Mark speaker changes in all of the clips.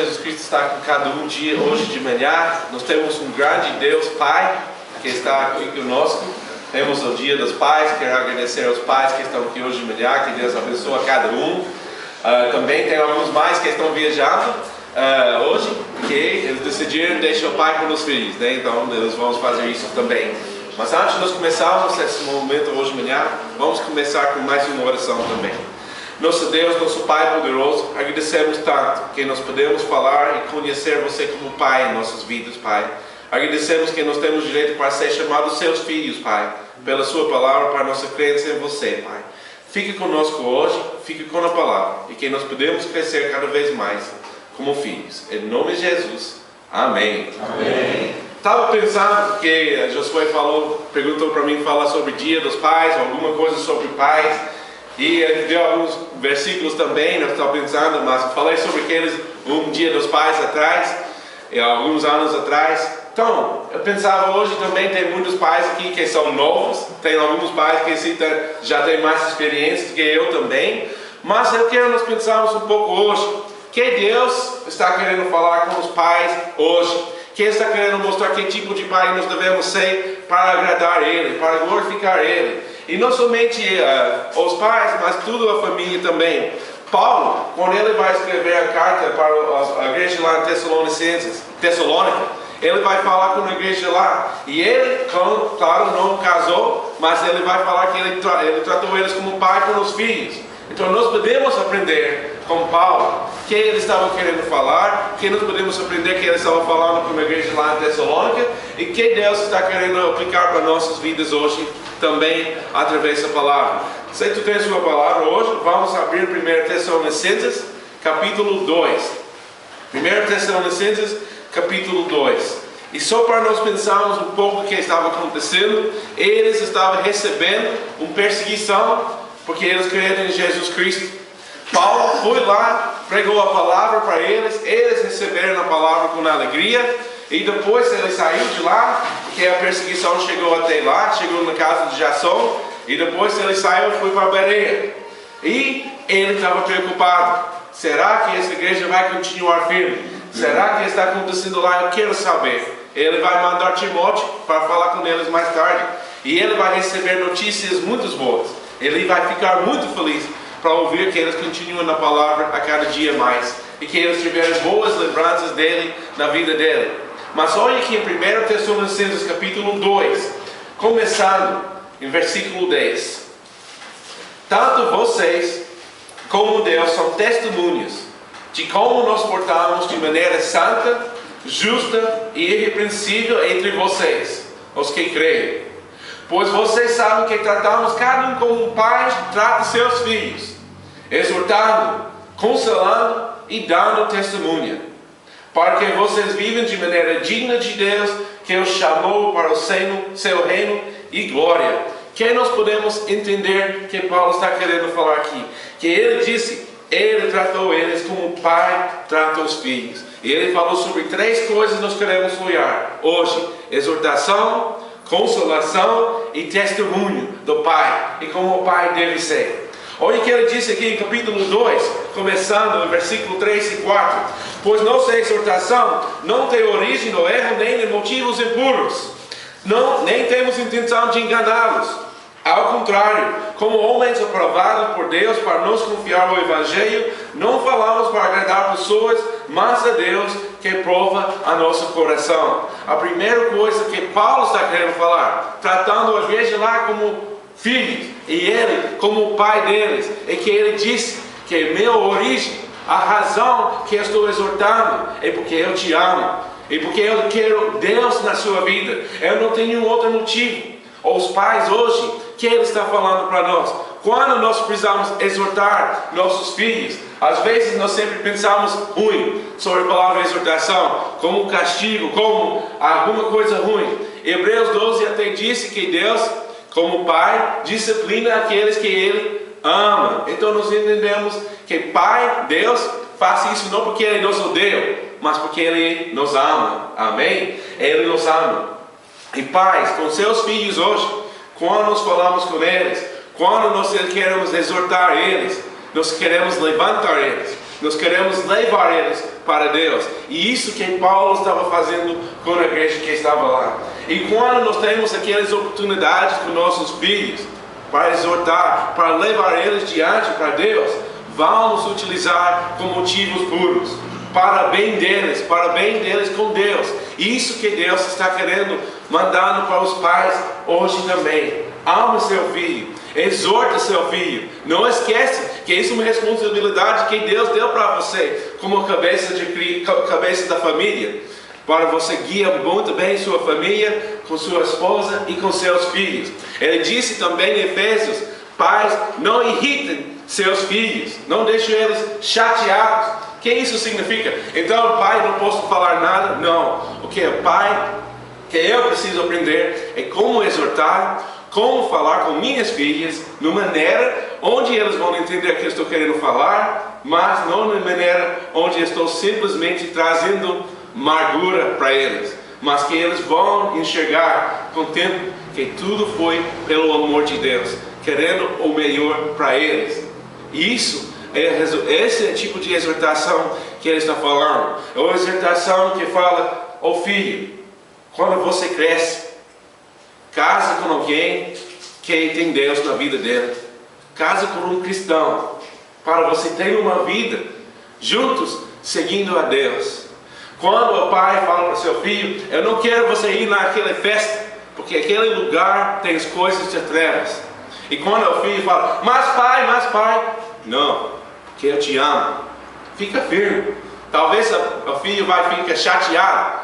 Speaker 1: Jesus Cristo está com cada um dia hoje de manhã. Nós temos um grande Deus Pai que está aqui conosco. Temos o Dia dos Pais. Quero agradecer aos pais que estão aqui hoje de manhã. Que Deus abençoe a cada um. Também tem alguns mais que estão viajando hoje, porque eles decidiram deixar o pai com os filhos, né? Então nós vamos fazer isso também. Mas antes de nós começarmos esse momento hoje de manhã, vamos começar com mais uma oração também. Nosso Deus, nosso Pai poderoso, agradecemos tanto que nós podemos falar e conhecer você como Pai em nossas vidas, Pai. Agradecemos que nós temos direito para ser chamados seus filhos, Pai, pela sua palavra, para nossa crença em você, Pai. Fique conosco hoje, fique com a palavra, e que nós podemos crescer cada vez mais como filhos. Em nome de Jesus, amém.
Speaker 2: Amém.
Speaker 1: Estava pensando que Josué perguntou para mim falar sobre o Dia dos Pais, alguma coisa sobre pais. E ele deu alguns versículos também, eu estava pensando, mas falei sobre aqueles um Dia dos Pais atrás, alguns anos atrás. Então, eu pensava hoje também tem muitos pais aqui que são novos, tem alguns pais que já têm mais experiência do que eu também. Mas eu quero nós pensarmos um pouco hoje, que Deus está querendo falar com os pais hoje, que Ele está querendo mostrar que tipo de pai nós devemos ser para agradar Ele, para glorificar Ele. E não somente os pais, mas toda a família também. Paulo, quando ele vai escrever a carta para a igreja lá em Tessalônica, ele vai falar com a igreja lá. E ele, claro, não casou, mas ele vai falar que ele tratou eles como pai com os filhos. Então nós podemos aprender com Paulo que ele estava querendo falar, que nós podemos aprender que ele estava falando com a igreja lá em Tessalônica e que Deus está querendo aplicar para nossas vidas hoje também através da palavra. Se tu tens uma palavra hoje, vamos abrir 1 Tessalonicenses capítulo 2. 1 Tessalonicenses capítulo 2. E só para nós pensarmos um pouco o que estava acontecendo, eles estavam recebendo uma perseguição porque eles creram em Jesus Cristo. Paulo foi lá, pregou a palavra para eles receberam a palavra com alegria, e depois ele saiu de lá, porque a perseguição chegou até lá, chegou na casa de Jasson, e depois ele saiu e foi para Bereia. E ele estava preocupado, será que essa igreja vai continuar firme? Será que está acontecendo lá? Eu quero saber. Ele vai mandar Timóteo para falar com eles mais tarde, e ele vai receber notícias muito boas. Ele vai ficar muito feliz para ouvir que eles continuam na palavra a cada dia mais. E que eles tiveram boas lembranças dele na vida dele. Mas olha aqui em 1 Tessalonicenses capítulo 2, começando em versículo 10. Tanto vocês como Deus são testemunhas de como nos portamos de maneira santa, justa e irrepreensível entre vocês, os que creem. Pois vocês sabem que tratamos cada um como um pai trata seus filhos, exortando, consolando e dando testemunha, para que vocês vivam de maneira digna de Deus, que os chamou para o seu reino e glória. Que nós podemos entender que Paulo está querendo falar aqui? Que ele disse, ele tratou eles como o pai trata os filhos. E ele falou sobre 3 coisas que nós queremos olhar hoje: exortação, consolação e testemunho do Pai, e como o Pai deve ser. Olha o que ele disse aqui em capítulo 2, começando no versículo 3 e 4. Pois nossa exortação não tem origem no erro nem de motivos impuros, nem temos intenção de enganá-los. Ao contrário, como homens aprovados por Deus para nos confiar no Evangelho, não falamos para agradar pessoas, mas a Deus que prova a nosso coração. A primeira coisa que Paulo está querendo falar, tratando a igreja lá como filhos, e ele como o pai deles, é que ele disse que a minha origem, a razão que eu estou exortando, é porque eu te amo, é porque eu quero Deus na sua vida. Eu não tenho outro motivo. Os pais hoje, que ele está falando para nós? Quando nós precisamos exortar nossos filhos, às vezes nós sempre pensamos ruim sobre a palavra exortação, como um castigo, como alguma coisa ruim. Hebreus 12 até disse que Deus, como Pai, disciplina aqueles que Ele ama. Então nós entendemos que Pai, Deus, faz isso não porque Ele nos odeia, mas porque Ele nos ama. Amém? Ele nos ama. E pais, com seus filhos hoje, quando nós falamos com eles, quando nós queremos exortar eles, nós queremos levantar eles, Nós queremos levar eles para Deus. E isso que Paulo estava fazendo com a igreja que estava lá. E quando nós temos aquelas oportunidades com nossos filhos, para exortar, para levar eles diante para Deus, vamos utilizar com motivos puros, para bem deles com Deus. Isso que Deus está querendo, mandando para os pais hoje também. Ame seu filho, exorta seu filho. Não esquece que isso é uma responsabilidade que Deus deu para você, como cabeça da família, para você guiar muito bem sua família, com sua esposa e com seus filhos. Ele disse também em Efésios: pais, não irritem seus filhos, não deixem eles chateados. O que isso significa? Então, pai, não posso falar nada? Não. O que é pai, que eu preciso aprender é como exortar, como falar com minhas filhas, numa maneira onde eles vão entender o que eu estou querendo falar, mas não numa maneira onde estou simplesmente trazendo amargura para eles, mas que eles vão enxergar com o tempo que tudo foi pelo amor de Deus, querendo o melhor para eles. E esse é o tipo de exortação que ele está falando. É uma exortação que fala: ô filho, quando você cresce, casa com alguém que tem Deus na vida dele. Casa com um cristão, para você ter uma vida juntos, seguindo a Deus. Quando o pai fala para o seu filho: eu não quero você ir naquela festa, porque aquele lugar tem as coisas de trevas. E quando o filho fala: mas pai, não, porque eu te amo. Fica firme. Talvez o filho vai ficar chateado,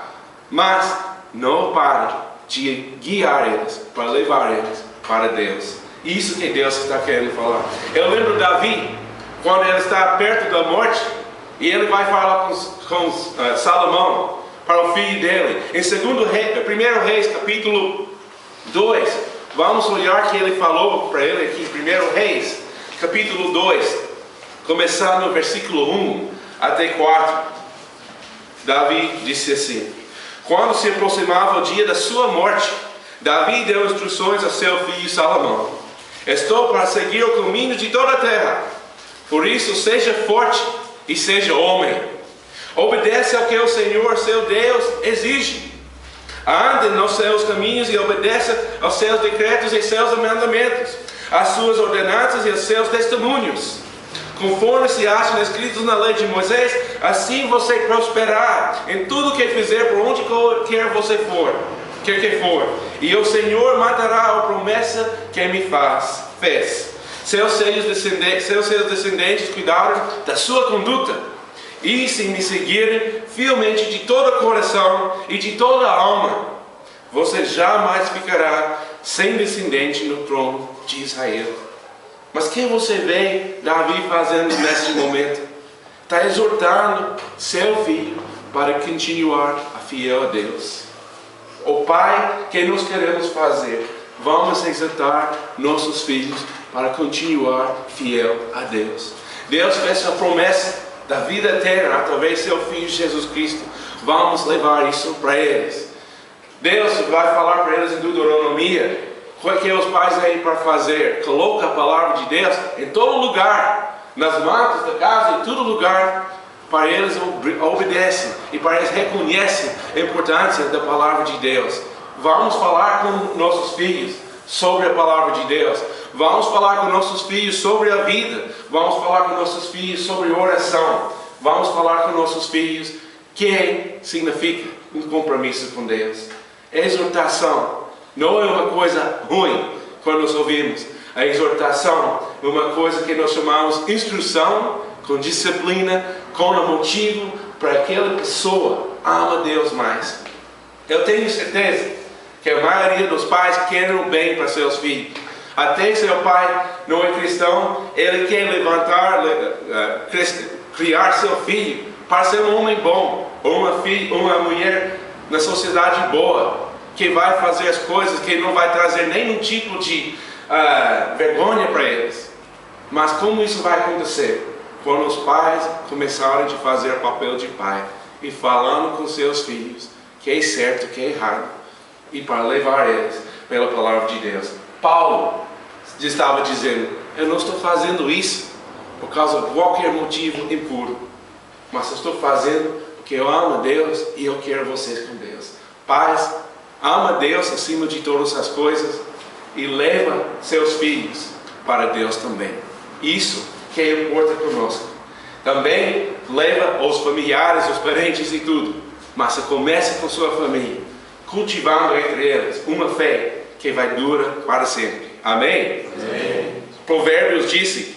Speaker 1: mas não pare de guiar eles, para levar eles para Deus. Isso que Deus está querendo falar. Eu lembro Davi, quando ele está perto da morte, e ele vai falar com Salomão, para o filho dele. Em 1 Reis, capítulo 2, vamos olhar que ele falou para ele aqui, 1 Reis, capítulo 2, começando no versículo 1 até 4. Davi disse assim: quando se aproximava o dia da sua morte, Davi deu instruções a seu filho Salomão: estou para seguir o caminho de toda a terra, por isso seja forte e seja homem. Obedece ao que o Senhor seu Deus exige. Ande nos seus caminhos e obedeça aos seus decretos e seus mandamentos, às suas ordenanças e aos seus testemunhos, conforme se acham escritos na lei de Moisés. Assim você prosperará em tudo que fizer, por onde quer você for, quer que for. E o Senhor matará a promessa que me fez. Seus descendentes cuidaram da sua conduta, e se me seguirem fielmente de todo o coração e de toda a alma, você jamais ficará sem descendente no trono de Israel. Mas o que você vê Davi fazendo nesse momento? Está exortando seu filho para continuar fiel a Deus. O pai que nós queremos fazer, vamos exortar nossos filhos para continuar fiel a Deus. Deus fez a promessa da vida eterna através do seu Filho Jesus Cristo. Vamos levar isso para eles. Deus vai falar para eles em Deuteronomia: o que os pais aí para fazer? Coloca a palavra de Deus em todo lugar, nas matas da casa, em todo lugar, para eles obedecem e para eles reconhecem a importância da palavra de Deus. Vamos falar com nossos filhos sobre a palavra de Deus. Vamos falar com nossos filhos sobre a vida. Vamos falar com nossos filhos sobre oração. Vamos falar com nossos filhos que significa um compromisso com Deus. Exortação não é uma coisa ruim quando nós ouvimos. A exortação é uma coisa que nós chamamos instrução, com disciplina, com um motivo para aquela pessoa ama Deus mais. Eu tenho certeza que a maioria dos pais querem o bem para seus filhos. Até se o pai não é cristão, ele quer criar seu filho para ser um homem bom, ou uma mulher na sociedade boa, que vai fazer as coisas que não vai trazer nenhum tipo de vergonha para eles. Mas como isso vai acontecer? Quando os pais começarem a fazer o papel de pai e falando com seus filhos que é certo, que é errado, e para levar eles pela palavra de Deus. Paulo estava dizendo: eu não estou fazendo isso por causa de qualquer motivo impuro. Mas eu estou fazendo porque eu amo a Deus e eu quero vocês com Deus. Pais, ama Deus acima de todas as coisas e leva seus filhos para Deus também. Isso que importa conosco. Também leva os familiares, os parentes e tudo. Mas comece com sua família, cultivando entre eles uma fé que vai durar para sempre. Amém? Amém. Provérbios disse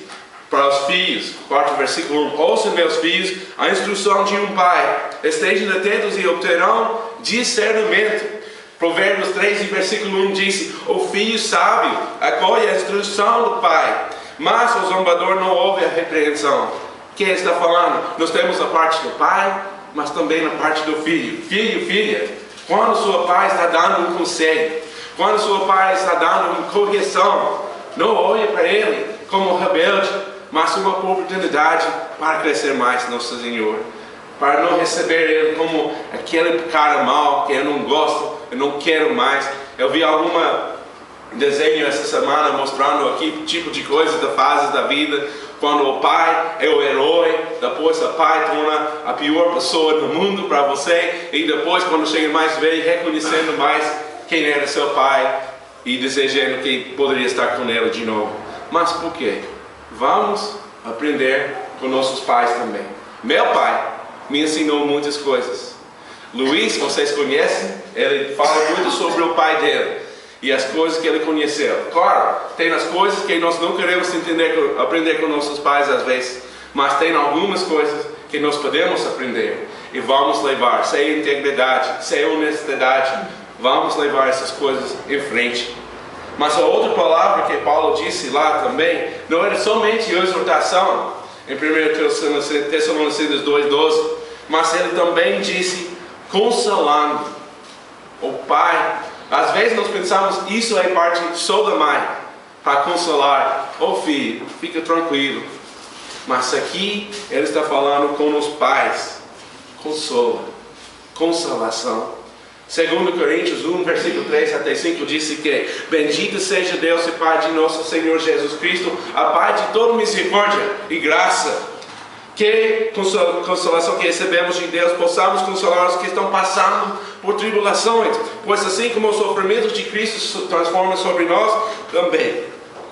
Speaker 1: para os filhos, 4 versículo 1, ouçam meus filhos a instrução de um pai, estejam atentos e obterão discernimento. Provérbios 3 versículo 1 disse, o filho sábio acolhe a instrução do pai, mas o zombador não ouve a repreensão. Quem está falando? Nós temos a parte do pai, mas também a parte do filho. Filho, filha, quando seu pai está dando um conselho, quando seu pai está dando uma correção, não olhe para ele como rebelde, mas uma oportunidade para crescer mais no Senhor. Para não receber ele como aquele cara mau que eu não gosto, eu não quero mais. Eu vi algum desenho essa semana mostrando aqui tipo de coisa da fase da vida, quando o pai é o herói, depois o pai torna a pior pessoa do mundo para você, e depois quando chega mais velho, reconhecendo mais quem era seu pai e desejando que poderia estar com ele de novo. Mas por quê? Vamos aprender com nossos pais também. Meu pai me ensinou muitas coisas. Luiz, vocês conhecem, ele fala muito sobre o pai dele e as coisas que ele conheceu. Claro, tem as coisas que nós não queremos aprender com nossos pais às vezes, mas tem algumas coisas que nós podemos aprender e vamos levar, sem integridade, sem honestidade, vamos levar essas coisas em frente. Mas a outra palavra que Paulo disse lá também, não era somente exortação, em 1 Tessalonicenses 2:12, mas ele também disse consolando. O pai, às vezes nós pensamos, isso é parte só da mãe, para consolar. Ô filho, fica tranquilo. Mas aqui ele está falando com os pais, consola, consolação. 2 Coríntios 1, versículo 3 até 5 disse que bendito seja Deus e Pai de nosso Senhor Jesus Cristo, a Pai de toda misericórdia e graça, que consolação que recebemos de Deus, possamos consolar os que estão passando por tribulações, pois assim como o sofrimento de Cristo se transforma sobre nós,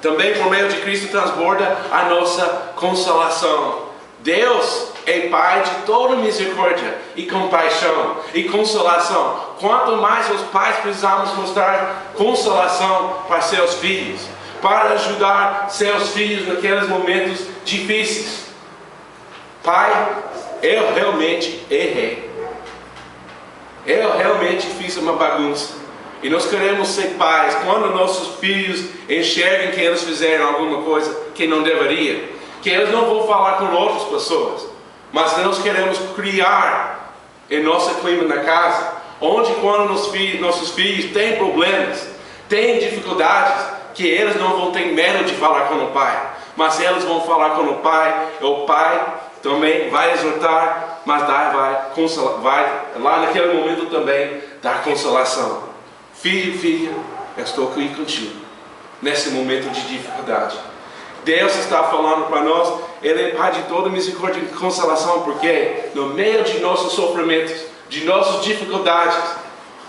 Speaker 1: também por meio de Cristo transborda a nossa consolação. Deus é Pai de toda misericórdia e compaixão e consolação. Quanto mais os pais precisamos mostrar consolação para seus filhos, para ajudar seus filhos naqueles momentos difíceis. Pai, eu realmente errei. Eu realmente fiz uma bagunça. E nós queremos ser pais quando nossos filhos enxergam que eles fizeram alguma coisa que não deveria. Que eles não vão falar com outras pessoas, mas nós queremos criar em nosso clima na casa, onde quando nossos filhos têm problemas, têm dificuldades, que eles não vão ter medo de falar com o pai, mas eles vão falar com o pai também vai exortar, mas vai lá naquele momento também dar consolação. Filho, filha, eu estou aqui contigo, nesse momento de dificuldade. Deus está falando para nós, Ele é Pai de toda misericórdia e consolação, porque no meio de nossos sofrimentos, de nossas dificuldades,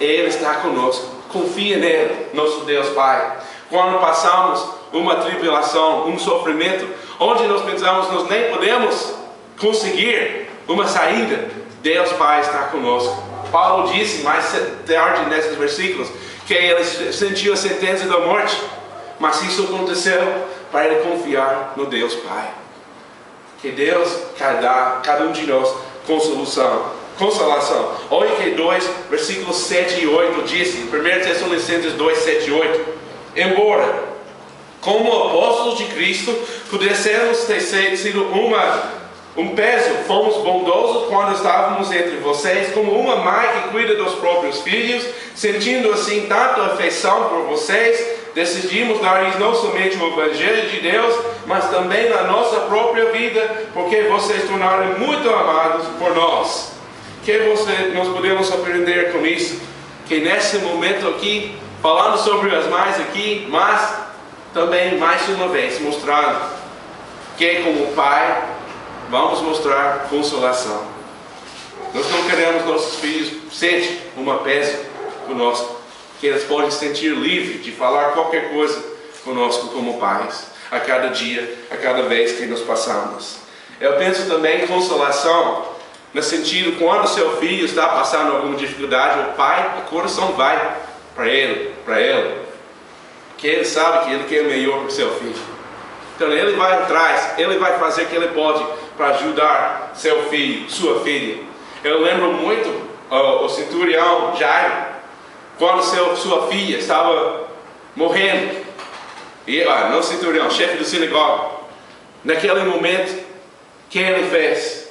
Speaker 1: Ele está conosco. Confia nele, nosso Deus Pai. Quando passamos uma tribulação, um sofrimento, onde nós pensamos nós nem podemos conseguir uma saída, Deus Pai está conosco. Paulo disse mais tarde nesses versículos que ele sentiu a sentença da morte, mas isso aconteceu para ele confiar no Deus Pai. Que Deus quer dar cada um de nós consolação. Olha que 2, versículos 7 e 8 diz, 1 Tessalonicenses 2, 7 e 8. Embora, como apóstolos de Cristo, pudéssemos ter sido um peso, fomos bondosos quando estávamos entre vocês, como uma mãe que cuida dos próprios filhos, sentindo assim tanta afeição por vocês, decidimos dar-lhes não somente o Evangelho de Deus, mas também na nossa própria vida, porque vocês tornaram muito amados por nós. Que nós podemos aprender com isso? Que nesse momento aqui, falando sobre as mães aqui, mas também mais uma vez mostrando que como pai, vamos mostrar consolação. Nós não queremos nossos filhos sentem uma peso conosco, que eles podem sentir livre de falar qualquer coisa conosco como pais, a cada dia, a cada vez que nos passamos. Eu penso também em consolação, no sentido, quando seu filho está passando alguma dificuldade, o pai, o coração vai para ele, porque ele sabe que ele quer o melhor para o seu filho. Então ele vai atrás, ele vai fazer o que ele pode para ajudar seu filho, sua filha. Eu lembro muito o centurião Jairo, quando sua filha estava morrendo. E não centurião, chefe do sinagoga. Naquele momento, o que ele fez?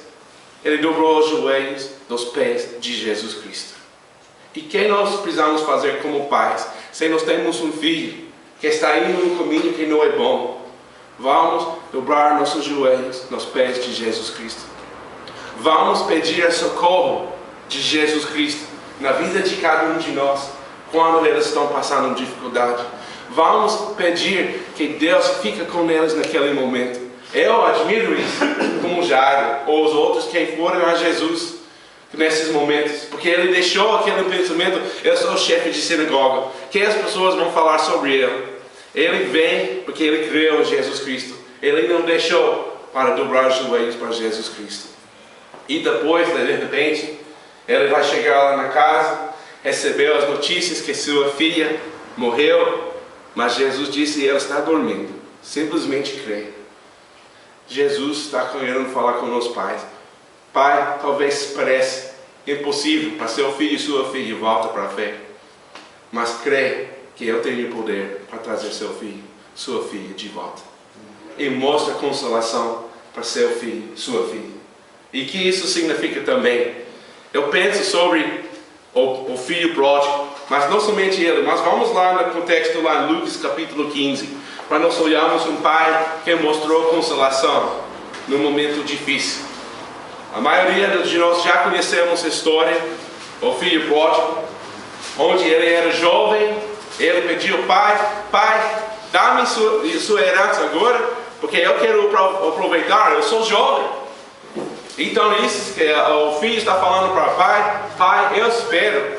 Speaker 1: Ele dobrou os joelhos dos pés de Jesus Cristo. E o que nós precisamos fazer como pais? Se nós temos um filho que está indo num caminho que não é bom, vamos dobrar nossos joelhos nos pés de Jesus Cristo. Vamos pedir socorro de Jesus Cristo na vida de cada um de nós, quando eles estão passando dificuldade. Vamos pedir que Deus fique com eles naquele momento. Eu admiro isso, como Jairo, ou os outros que foram a Jesus nesses momentos, porque ele deixou aquele pensamento: eu sou o chefe de sinagoga, que as pessoas vão falar sobre ele? Ele vem porque ele creu em Jesus Cristo. Ele não deixou para dobrar os joelhos para Jesus Cristo. E depois, de repente, ele vai chegar lá na casa, recebeu as notícias que sua filha morreu, mas Jesus disse: ela está dormindo. Simplesmente creia. Jesus está querendo falar com os pais. Pai, talvez pareça impossível para seu filho e sua filha voltar para a fé, mas creia que eu tenho poder para trazer seu filho, sua filha de volta. E mostra consolação para seu filho, sua filha. E que isso significa também? Eu penso sobre o filho pródigo, mas não somente ele, mas vamos lá no contexto lá em Lucas capítulo 15, para nós olharmos um pai que mostrou consolação num momento difícil. A maioria de nós já conhecemos a história, o filho pródigo, onde ele era jovem, ele pediu: pai, dá-me sua herança agora, porque eu quero aproveitar, eu sou jovem. Então isso, o filho está falando para o pai, eu espero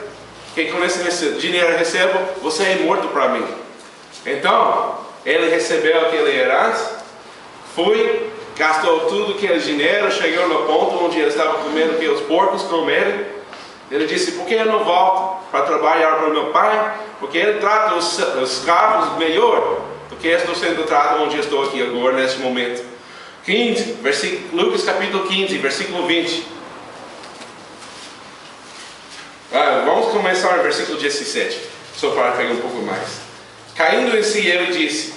Speaker 1: que com esse dinheiro que recebo, você é morto para mim. Então, ele recebeu aquela herança, gastou tudo aquele dinheiro, chegou no ponto onde ele estava comendo que os porcos comeram. Ele disse: por que eu não volto para trabalhar para o meu pai? Porque ele trata os escravos melhor do que eu estou sendo tratado onde eu estou aqui agora, nesse momento. Lucas capítulo 15, versículo 20. Vamos começar no versículo 17, só para pegar um pouco mais. Caindo em si, ele disse: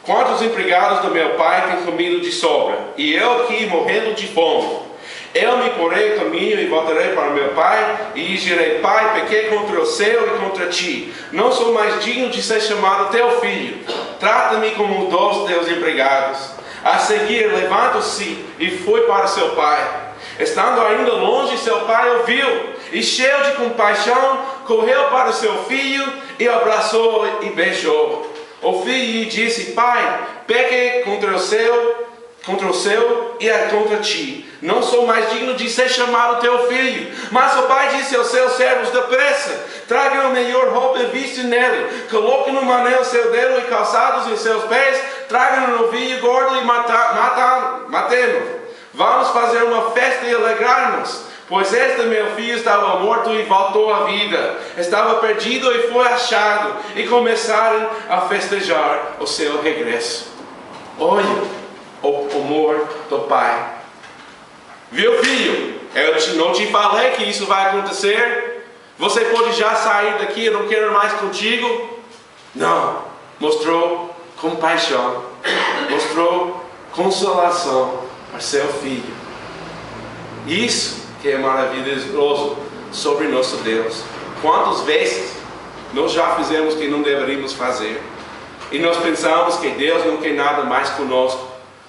Speaker 1: quantos empregados do meu pai têm comido de sobra, e eu aqui morrendo de fome? Eu me porei a caminho e voltarei para meu pai, e direi: pai, pequei contra o céu e contra ti. Não sou mais digno de ser chamado teu filho. Trata-me como um dos teus empregados. A seguir, levantou-se e foi para seu pai. Estando ainda longe, seu pai ouviu, e cheio de compaixão, correu para seu filho, e abraçou e beijou. O filho lhe disse: pai, pequei contra o céu e contra ti. Não sou mais digno de ser chamado teu filho. Mas o pai disse aos seus servos: depressa, tragam a melhor roupa e viste nele. Coloquem no anel seu dedo e calçados em seus pés. Tragam um novilho gordo e matemo. Vamos fazer uma festa e alegrar-nos. Pois este meu filho estava morto e voltou à vida. Estava perdido e foi achado. E começaram a festejar o seu regresso. Olha o amor do pai. Viu, filho? Eu não te falei que isso vai acontecer? Você pode já sair daqui, eu não quero mais contigo? Não. Mostrou compaixão. Mostrou consolação para seu filho. Isso que é maravilhoso sobre nosso Deus. Quantas vezes nós já fizemos o que não deveríamos fazer? E nós pensamos que Deus não quer nada mais conosco,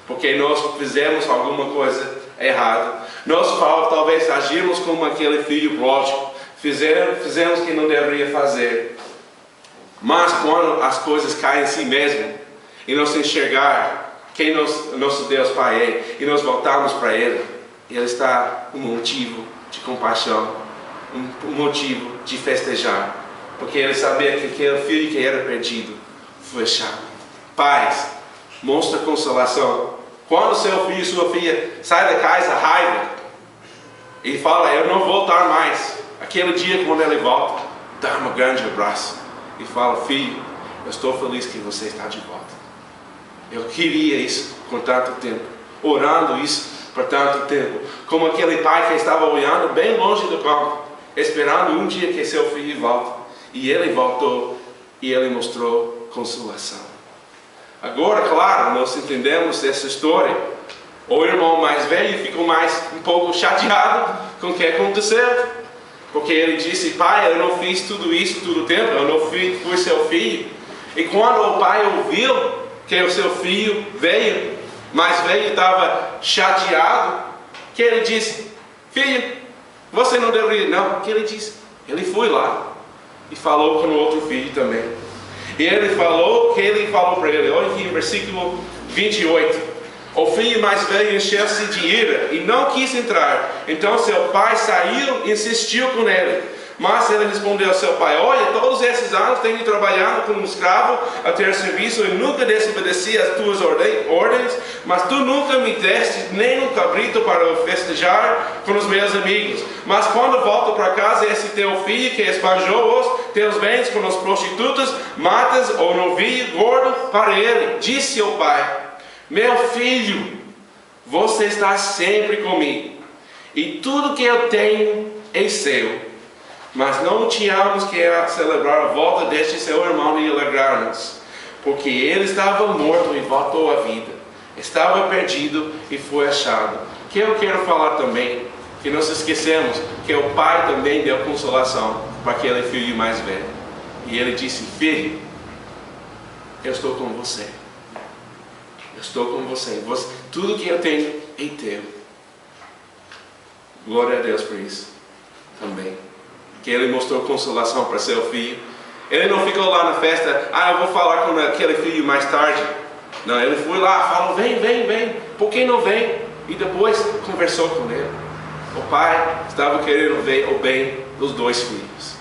Speaker 1: porque nós fizemos alguma coisa errada. Nós talvez agimos como aquele filho pródigo, fizemos o que não deveria fazer. Mas quando as coisas caem em si mesmo, e nós enxergar quem nosso Deus Pai é, e nós voltamos para Ele, Ele está um motivo de compaixão, um motivo de festejar, porque Ele sabia que aquele filho que era perdido foi achado. Pais, mostra consolação. Quando seu filho e sua filha saem da casa raiva e fala, eu não vou voltar mais, aquele dia quando ele volta, dá um grande abraço e fala, filho, eu estou feliz que você está de volta. Eu queria isso por tanto tempo, orando isso por tanto tempo, como aquele pai que estava olhando bem longe do campo, esperando um dia que seu filho volte. E ele voltou e ele mostrou consolação. Agora, claro, nós entendemos essa história. O irmão mais velho ficou um pouco chateado com o que aconteceu, porque ele disse, pai, eu não fiz tudo isso todo o tempo, eu não fui seu filho. E quando o pai ouviu que o seu filho mais velho, estava chateado, que ele disse, filho, você não deveria, não. O que ele disse? Ele foi lá e falou com o outro filho também. E ele falou para ele, olha aqui em versículo 28. O filho mais velho encheu-se de ira e não quis entrar. Então seu pai saiu e insistiu com ele. Mas ele respondeu ao seu pai, olha, todos esses anos tenho trabalhado como escravo a ter serviço e nunca desobedeci às tuas ordens, mas tu nunca me deste nem um cabrito para festejar com os meus amigos. Mas quando volto para casa, esse teu filho que esbanjou os teus bens com as prostitutas, matas o novilho gordo para ele. Disse o pai, meu filho, você está sempre comigo, e tudo que eu tenho é seu. Mas não tínhamos que celebrar a volta deste seu irmão e alegrar-nos, porque ele estava morto e voltou à vida, estava perdido e foi achado. Que eu quero falar também, que nós esquecemos que o pai também deu consolação para aquele filho mais velho. E ele disse, filho, eu estou com você. Eu estou com você. Tudo que eu tenho é teu. Glória a Deus por isso também. Que ele mostrou consolação para seu filho. Ele não ficou lá na festa, eu vou falar com aquele filho mais tarde. Não, ele foi lá, falou, vem, por que não vem? E depois conversou com ele. O pai estava querendo ver o bem dos dois filhos.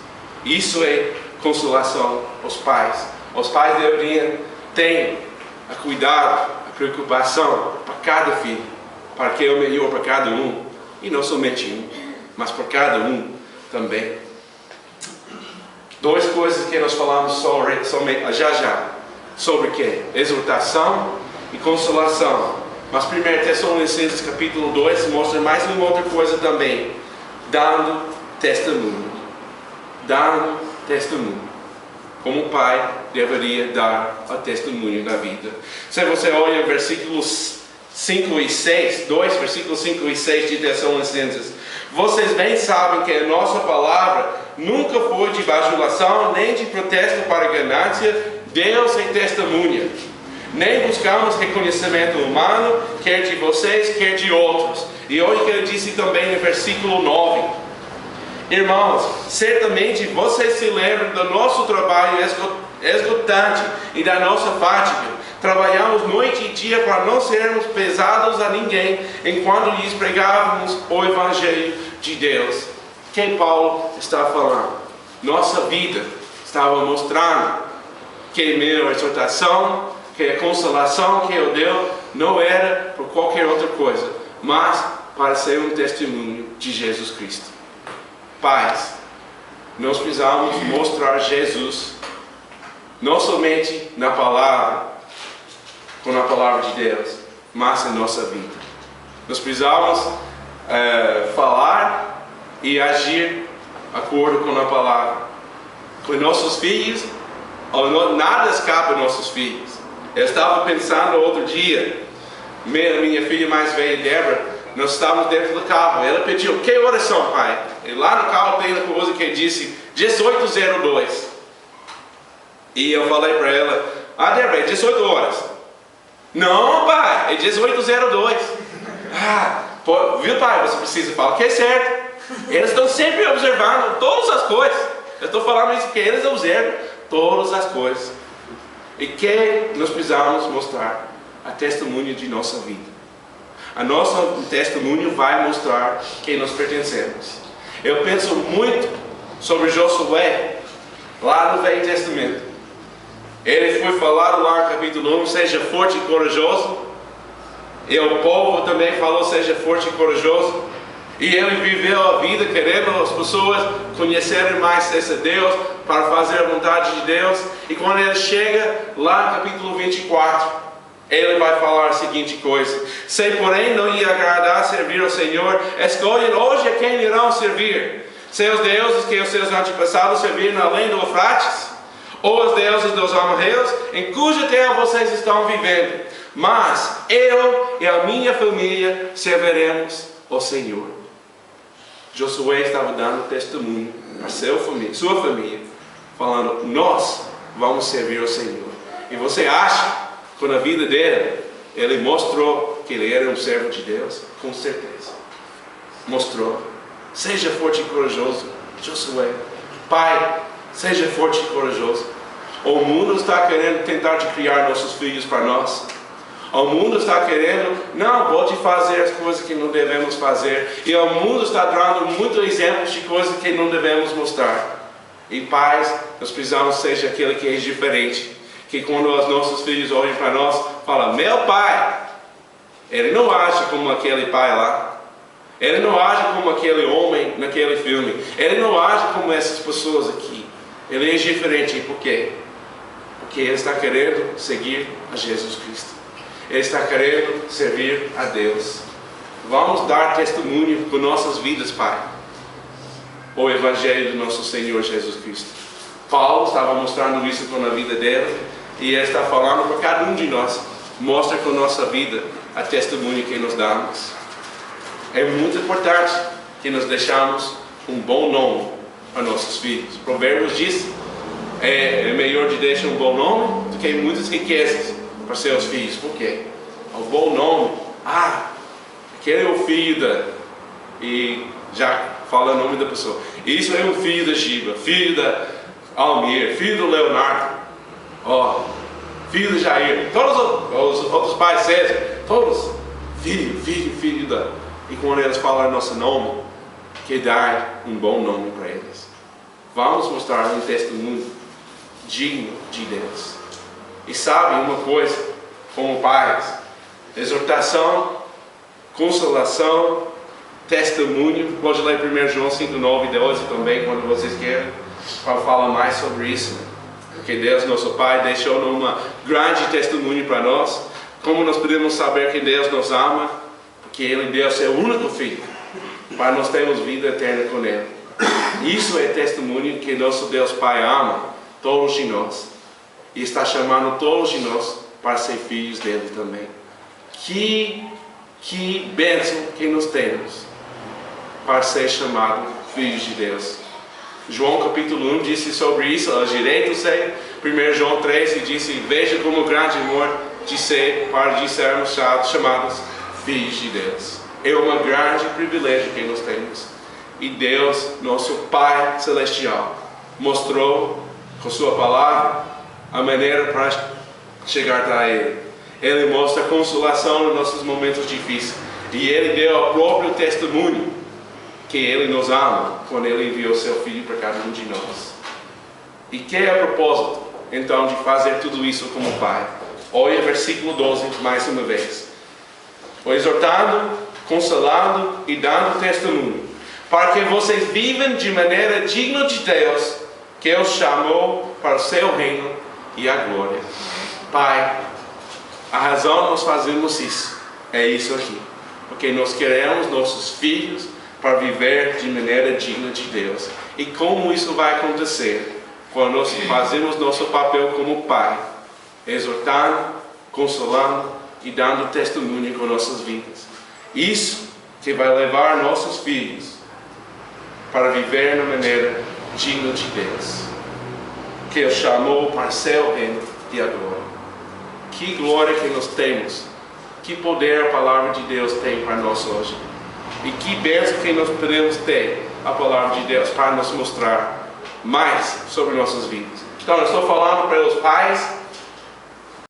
Speaker 1: Isso é consolação aos pais. Os pais deveriam ter a cuidado, a preocupação para cada filho, para que é o melhor para cada um. E não somente um, mas para cada um também. Duas coisas que nós falamos sobre o que? Exortação e consolação. Mas 1 Tessalonicenses capítulo 2 mostra mais uma outra coisa também. Dando testemunho. Dando testemunho. Como o pai deveria dar a testemunho da vida. Se você olha versículos 5 e 6, 2 versículos 5 e 6 de Tessalonicenses, vocês bem sabem que a nossa palavra nunca foi de bajulação, nem de protesto para ganância. Deus é testemunha. Nem buscamos reconhecimento humano, quer de vocês, quer de outros. E olha o que ele disse também no versículo 9. Irmãos, certamente vocês se lembram do nosso trabalho esgotante e da nossa fadiga. Trabalhamos noite e dia para não sermos pesados a ninguém, enquanto lhes pregávamos o Evangelho de Deus. Quem Paulo está falando? Nossa vida estava mostrando que a minha exortação, que a consolação que eu dei, não era por qualquer outra coisa, mas para ser um testemunho de Jesus Cristo. Pais, nós precisamos mostrar Jesus, não somente na palavra, com a palavra de Deus, mas em nossa vida. Nós precisamos falar e agir de acordo com a palavra. Com nossos filhos, nada escapa de nossos filhos. Eu estava pensando outro dia, minha filha mais velha, Débora, nós estávamos dentro do carro. Ela pediu, que horas são, pai? E lá no carro tem uma coisa que disse 18:02. E eu falei para ela, Débora, é 18 horas. Não, pai, é 18:02. Viu, pai, você precisa falar que é certo. Eles estão sempre observando todas as coisas. Eu estou falando isso que eles observam todas as coisas. E que nós precisamos mostrar a testemunho de nossa vida. A nosso testemunho vai mostrar quem nós pertencemos. Eu penso muito sobre Josué, lá no Velho Testamento. Ele foi falado lá no capítulo 1, seja forte e corajoso. E o povo também falou, seja forte e corajoso. E ele viveu a vida querendo as pessoas conhecerem mais esse Deus, para fazer a vontade de Deus. E quando ele chega lá no capítulo 24, ele vai falar a seguinte coisa: se porém não lhe agradar servir ao Senhor, escolhem hoje a quem irão servir. Seus deuses que os seus antepassados serviram além do Eufrates, ou os deuses dos amorreus, em cuja terra vocês estão vivendo. Mas eu e a minha família serviremos ao Senhor. Josué estava dando testemunho a sua família, falando, nós vamos servir ao Senhor. E você acha que na vida dele, ele mostrou que ele era um servo de Deus? Com certeza. Mostrou. Seja forte e corajoso, Josué. Pai, seja forte e corajoso. O mundo está querendo tentar criar nossos filhos para nós. O mundo está querendo, não, pode fazer as coisas que não devemos fazer. E o mundo está dando muitos exemplos de coisas que não devemos mostrar. E pais, nós precisamos ser aquele que é diferente. Que quando os nossos filhos olham para nós, falam, meu pai, ele não age como aquele pai lá. Ele não age como aquele homem naquele filme. Ele não age como essas pessoas aqui. Ele é diferente. Por quê? Porque ele está querendo seguir a Jesus Cristo. Ele está querendo servir a Deus. Vamos dar testemunho com nossas vidas, Pai, o Evangelho do nosso Senhor Jesus Cristo. Paulo estava mostrando isso com a vida dele, e ele está falando para cada um de nós. Mostra com nossa vida a testemunho que nos damos. É muito importante que nós deixamos um bom nome para nossos filhos. Provérbios diz, é melhor de deixar um bom nome do que muitas riquezas para seus filhos. Por quê? O bom nome, aquele é o filho da... E já fala o nome da pessoa. Isso é o filho da Giba, filho da Almir, filho do Leonardo, filho do Jair, todos os outros pais, César, todos, filho da... E quando eles falam nosso nome, que dar um bom nome para eles. Vamos mostrar um testemunho digno de Deus. E sabe uma coisa, como pais, exortação, consolação, testemunho. Pode ler 1 João 5, 9 e 12 também, quando vocês querem, para falar mais sobre isso. Porque Deus, nosso Pai, deixou uma grande testemunho para nós. Como nós podemos saber que Deus nos ama? Porque Ele deu seu único Filho, para nós termos vida eterna com Ele. Isso é testemunho que nosso Deus Pai ama todos de nós. E está chamando todos de nós para ser filhos dele também. Que bênção que nós temos para ser chamados filhos de Deus. João capítulo 1 disse sobre isso, a direito sei. 1 João 3 e disse, veja como grande amor de ser para sermos chamados filhos de Deus. É um grande privilégio que nós temos. E Deus, nosso Pai Celestial, mostrou com sua palavra a maneira para chegar a Ele. Ele mostra consolação nos nossos momentos difíceis. E Ele deu o próprio testemunho que Ele nos ama quando Ele enviou seu Filho para cada um de nós. E que é a propósito, então, de fazer tudo isso como Pai? Olha versículo 12 mais uma vez. Exortando, consolando e dando testemunho, para que vocês vivam de maneira digna de Deus, que os chamou para o seu reino e a glória. Pai, a razão nós fazemos isso é isso aqui, porque nós queremos nossos filhos para viver de maneira digna de Deus. E como isso vai acontecer? Quando nós fazemos nosso papel como Pai, exortando, consolando e dando testemunho com nossas vidas. Isso que vai levar nossos filhos para viver de maneira digna de Deus, que Ele chamou para seu reino e a glória. Que glória que nós temos, que poder a palavra de Deus tem para nós hoje, e que bênção que nós podemos ter a palavra de Deus para nos mostrar mais sobre nossas vidas. Então eu estou falando para os pais